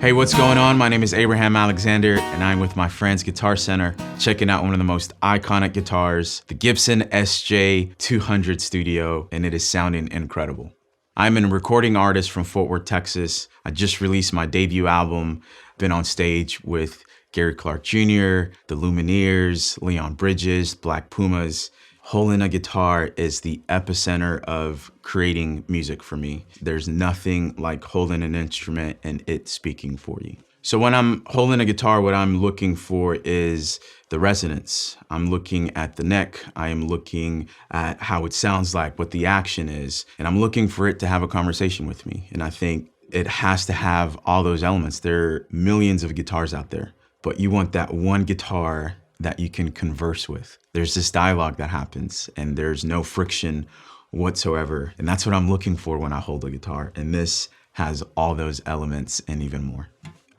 Hey, what's going on? My name is Abraham Alexander, and I'm with my friends Guitar Center, checking out one of the most iconic guitars, the Gibson SJ-200 Studio, and it is sounding incredible. I'm a recording artist from Fort Worth, Texas. I just released my debut album, been on stage with Gary Clark Jr., the Lumineers, Leon Bridges, Black Pumas. Holding a guitar is the epicenter of creating music for me. There's nothing like holding an instrument and it speaking for you. So when I'm holding a guitar, what I'm looking for is the resonance. I'm looking at the neck. I am looking at how it sounds like, what the action is, and I'm looking for it to have a conversation with me. And I think it has to have all those elements. There are millions of guitars out there, but you want that one guitar that you can converse with. There's this dialogue that happens and there's no friction whatsoever. And that's what I'm looking for when I hold a guitar. And this has all those elements and even more.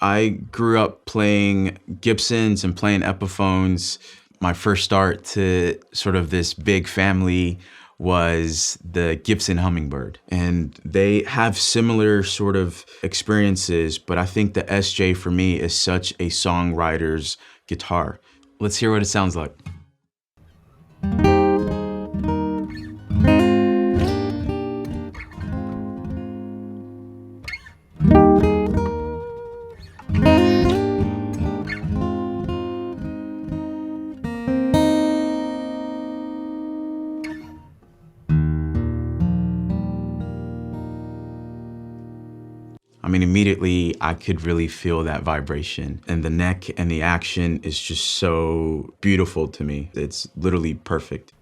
I grew up playing Gibsons and playing Epiphones. My first start to sort of this big family was the Gibson Hummingbird. And they have similar sort of experiences, but I think the SJ for me is such a songwriter's guitar. Let's hear what it sounds like. I mean, immediately I could really feel that vibration, and the neck and the action is just so beautiful to me. It's literally perfect.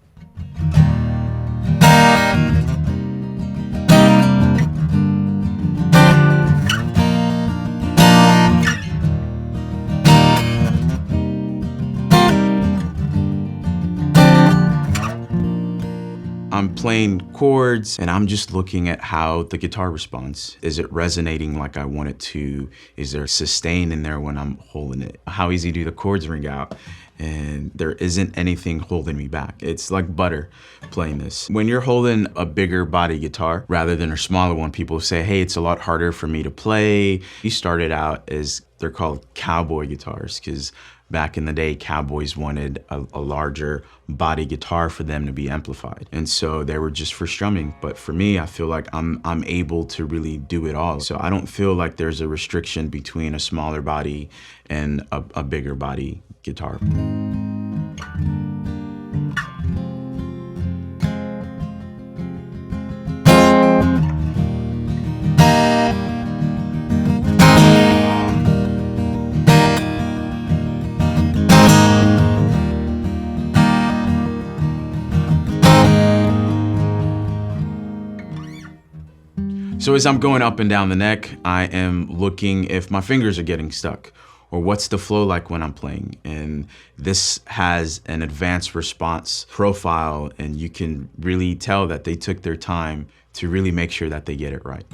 I'm playing chords and I'm just looking at how the guitar responds. Is it resonating like I want it to? Is there sustain in there when I'm holding it? How easy do the chords ring out? And there isn't anything holding me back. It's like butter playing this. When you're holding a bigger body guitar rather than a smaller one, people say, hey, it's a lot harder for me to play. You started out as, they're called cowboy guitars, because back in the day, cowboys wanted a larger body guitar for them to be amplified. And so they were just for strumming. But for me, I feel like I'm able to really do it all. So I don't feel like there's a restriction between a smaller body and a bigger body guitar. So as I'm going up and down the neck, I am looking if my fingers are getting stuck, or what's the flow like when I'm playing. And this has an advanced response profile, and you can really tell that they took their time to really make sure that they get it right.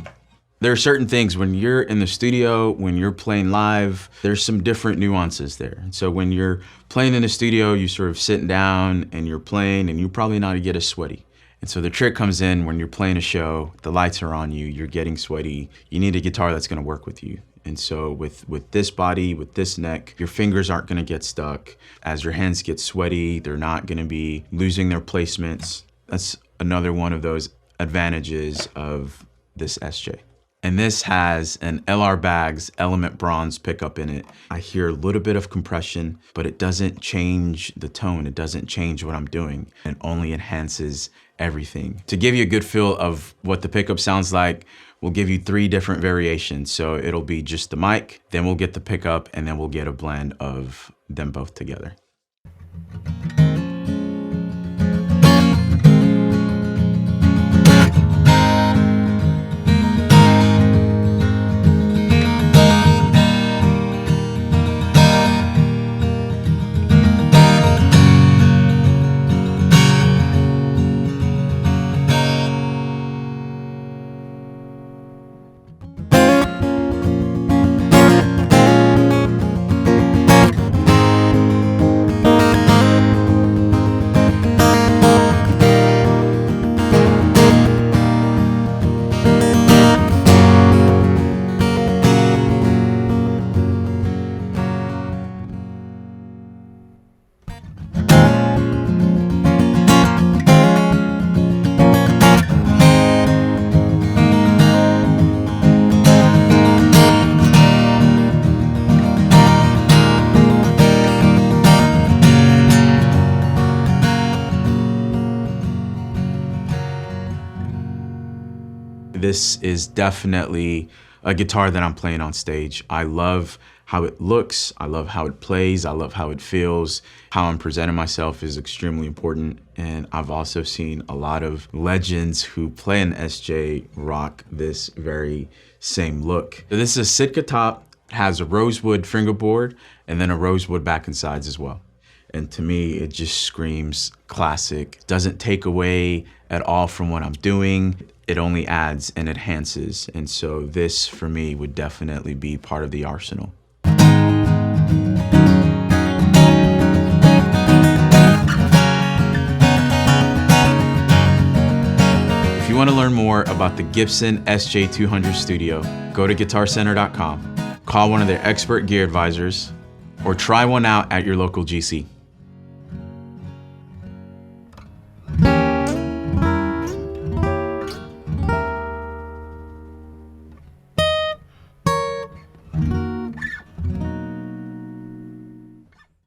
There are certain things when you're in the studio, when you're playing live, there's some different nuances there. And so when you're playing in the studio, you sort of sitting down and you're playing, and you're probably not to get as sweaty. And so the trick comes in when you're playing a show, the lights are on you, you're getting sweaty, you need a guitar that's gonna work with you. And so with this body, with this neck, your fingers aren't gonna get stuck. As your hands get sweaty, they're not gonna be losing their placements. That's another one of those advantages of this SJ. And this has an LR Baggs Element Bronze pickup in it. I hear a little bit of compression, but it doesn't change the tone. It doesn't change what I'm doing. It only enhances everything. To give you a good feel of what the pickup sounds like, we'll give you 3 different variations. So it'll be just the mic, then we'll get the pickup, and then we'll get a blend of them both together. this is definitely a guitar that I'm playing on stage. I love how it looks, I love how it plays, I love how it feels. How I'm presenting myself is extremely important, and I've also seen a lot of legends who play an SJ rock this very same look. So this is a Sitka top, it has a rosewood fingerboard, and then a rosewood back and sides as well. And to me, it just screams classic. Doesn't take away at all from what I'm doing. It only adds and enhances. And so this, for me, would definitely be part of the arsenal. If you want to learn more about the Gibson SJ-200 Studio, go to guitarcenter.com, call one of their expert gear advisors, or try one out at your local GC.